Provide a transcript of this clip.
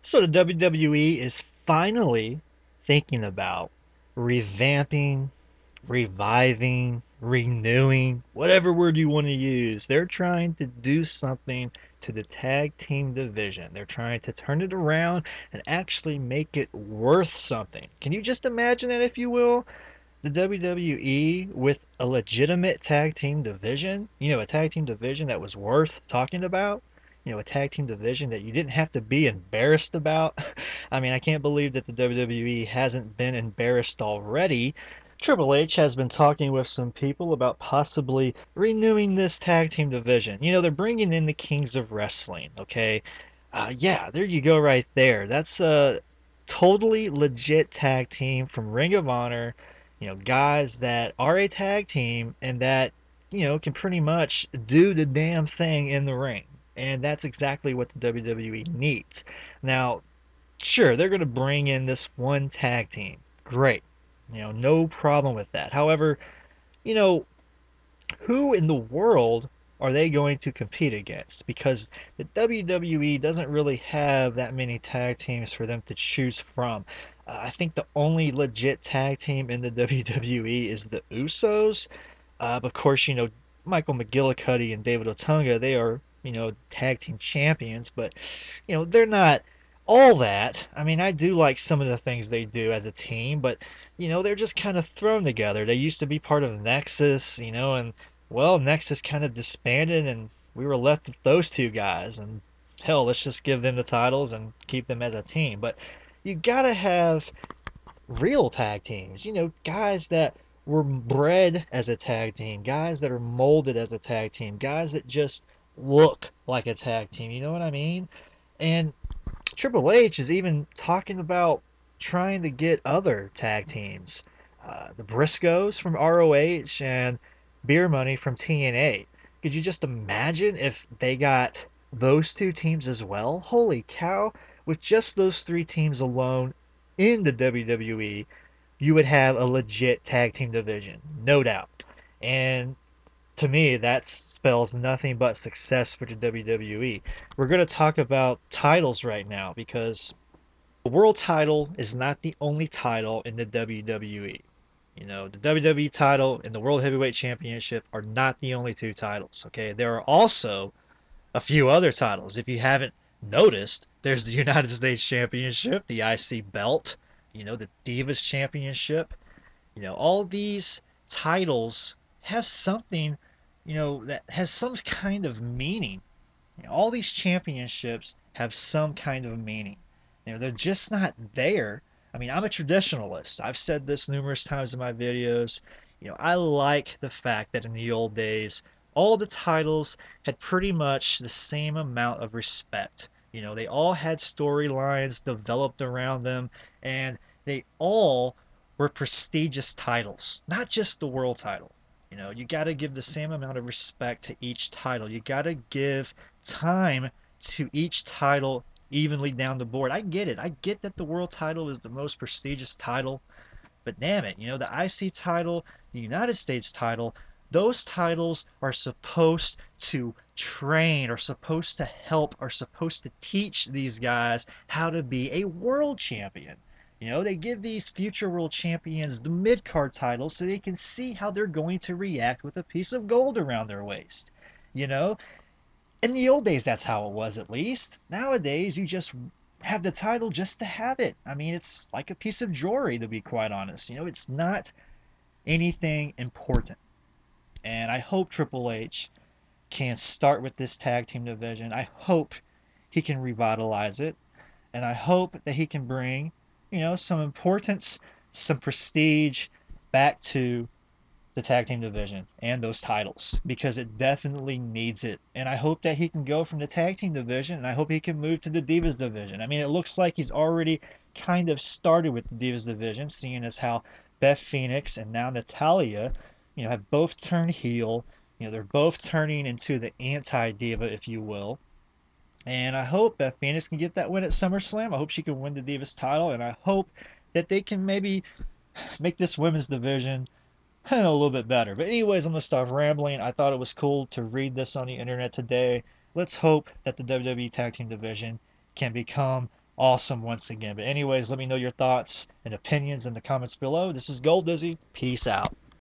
So the WWE is finally thinking about revamping, reviving, renewing, whatever word you want to use. They're trying to do something to the tag team division. They're trying to turn it around and actually make it worth something. Can you just imagine it, if you will? The WWE with a legitimate tag team division, a tag team division that was worth talking about, a tag team division that you didn't have to be embarrassed about. I mean, I can't believe that the WWE hasn't been embarrassed already. Triple H has been talking with some people about possibly renewing this tag team division. They're bringing in the Kings of Wrestling, okay? Yeah, there you go right there. That's a totally legit tag team from Ring of Honor, guys that are a tag team and that, can pretty much do the damn thing in the ring. And that's exactly what the WWE needs. Now, sure, they're going to bring in this one tag team. Great. No problem with that. However, you know, who in the world are they going to compete against? Because the WWE doesn't really have that many tag teams for them to choose from. I think the only legit tag team in the WWE is the Usos. Of course, Michael McGillicuddy and David Otunga, they are, tag team champions, but, they're not all that. I mean, I do like some of the things they do as a team, but, they're just kind of thrown together. They used to be part of Nexus, and, well, Nexus kind of disbanded, and we were left with those two guys. And hell, let's just give them the titles and keep them as a team. But you gotta have real tag teams, guys that were bred as a tag team, guys that are molded as a tag team, guys that just look like a tag team, you know what I mean? And Triple H is even talking about trying to get other tag teams, the Briscoes from ROH and Beer Money from TNA. Could you just imagine if they got those two teams as well? Holy cow! With just those three teams alone in the WWE, you would have a legit tag team division, no doubt. And to me, that spells nothing but success for the WWE. We're going to talk about titles right now because the world title is not the only title in the WWE. The WWE title and the World Heavyweight Championship are not the only two titles, okay? There are also a few other titles. If you haven't noticed, there's the United States Championship, the IC belt, the Divas Championship. All these titles have something, that has some kind of meaning. All these championships have some kind of meaning. They're just not there. I mean, I'm a traditionalist. I've said this numerous times in my videos. I like the fact that in the old days, all the titles had pretty much the same amount of respect. They all had storylines developed around them, and they all were prestigious titles, not just the world title. You got to give the same amount of respect to each title. You got to give time to each title evenly down the board. I get it. I get that the world title is the most prestigious title, but damn it, the IC title, the United States title, those titles are supposed to train, are supposed to help, are supposed to teach these guys how to be a world champion. They give these future world champions the mid-card titles so they can see how they're going to react with a piece of gold around their waist. You know, in the old days, that's how it was, at least. Nowadays, you just have the title just to have it. I mean, it's like a piece of jewelry, to be quite honest. It's not anything important. And I hope Triple H can start with this tag team division. I hope he can revitalize it. And I hope that he can bring, some importance, some prestige back to the tag team division and those titles because it definitely needs it. And I hope that he can go from the tag team division and I hope he can move to the Divas division. I mean, it looks like he's already kind of started with the Divas division, seeing as how Beth Phoenix and now Natalia, have both turned heel. They're both turning into the anti-diva, if you will. And I hope Beth Phoenix can get that win at SummerSlam. I hope she can win the Divas title, and I hope that they can maybe make this women's division a little bit better. But anyways, I'm going to stop rambling. I thought it was cool to read this on the internet today. Let's hope that the WWE Tag Team Division can become awesome once again. But anyways, let me know your thoughts and opinions in the comments below. This is Gold Dizzy. Peace out.